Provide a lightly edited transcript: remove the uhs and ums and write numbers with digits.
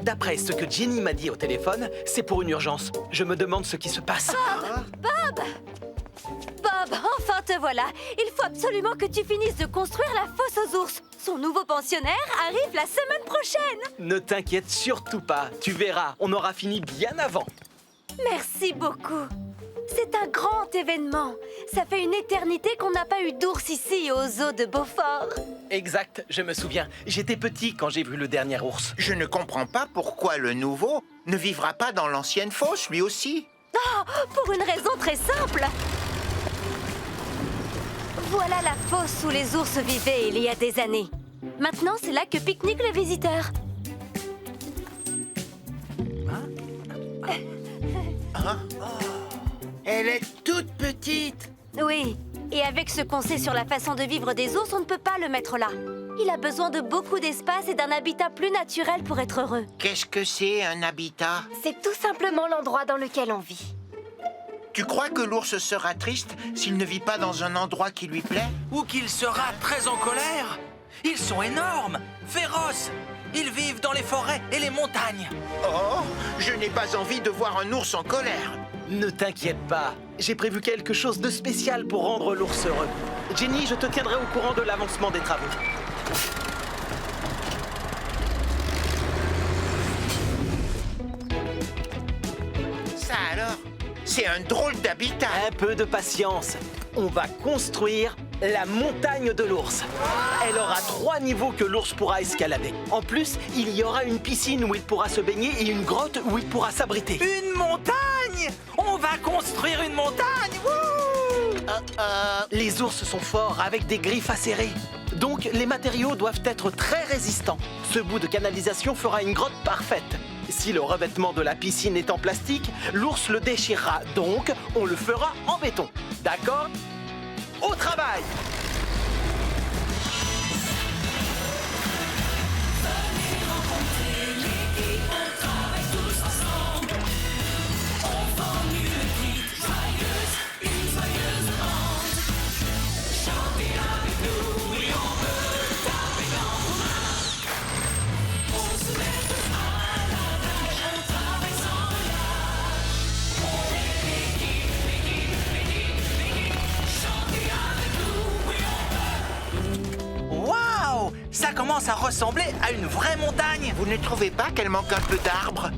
D'après ce que Jenny m'a dit au téléphone, c'est pour une urgence. Je me demande ce qui se passe. Bob, enfin te voilà. Il faut absolument que tu finisses de construire la fosse aux ours. Son nouveau pensionnaire arrive la semaine prochaine. Ne t'inquiète surtout pas. Tu verras, on aura fini bien avant. Merci beaucoup. C'est un grand événement. Ça fait une éternité qu'on n'a pas eu d'ours ici aux zoo de Beaufort. Exact, je me souviens. J'étais petit quand j'ai vu le dernier ours. Je ne comprends pas pourquoi le nouveau ne vivra pas dans l'ancienne fosse, lui aussi. Oh, pour une raison très simple. Voilà la fosse où les ours vivaient il y a des années. Maintenant, c'est là que pique-niquent les visiteurs. Elle est toute petite. Oui, et avec ce qu'on sait sur la façon de vivre des ours, on ne peut pas le mettre là. Il a besoin de beaucoup d'espace et d'un habitat plus naturel pour être heureux. Qu'est-ce que c'est, un habitat? C'est tout simplement l'endroit dans lequel on vit. Tu crois que l'ours sera triste s'il ne vit pas dans un endroit qui lui plaît? Ou qu'il sera très en colère. Ils sont énormes, féroces. Ils vivent dans les forêts et les montagnes. Oh, je n'ai pas envie de voir un ours en colère. Ne t'inquiète pas. J'ai prévu quelque chose de spécial pour rendre l'ours heureux. Jenny, je te tiendrai au courant de l'avancement des travaux. Ça alors? C'est un drôle d'habitat. Un peu de patience. On va construire la montagne de l'ours. Elle aura 3 niveaux que l'ours pourra escalader. En plus, il y aura une piscine où il pourra se baigner et une grotte où il pourra s'abriter. Une montagne! On va construire une montagne! Wouh! Les ours sont forts avec des griffes acérées. Donc, les matériaux doivent être très résistants. Ce bout de canalisation fera une grotte parfaite. Si le revêtement de la piscine est en plastique, l'ours le déchirera. Donc, on le fera en béton. D'accord? Au travail! Waouh! Ça commence à ressembler à une vraie montagne. Vous ne trouvez pas qu'elle manque un peu d'arbres?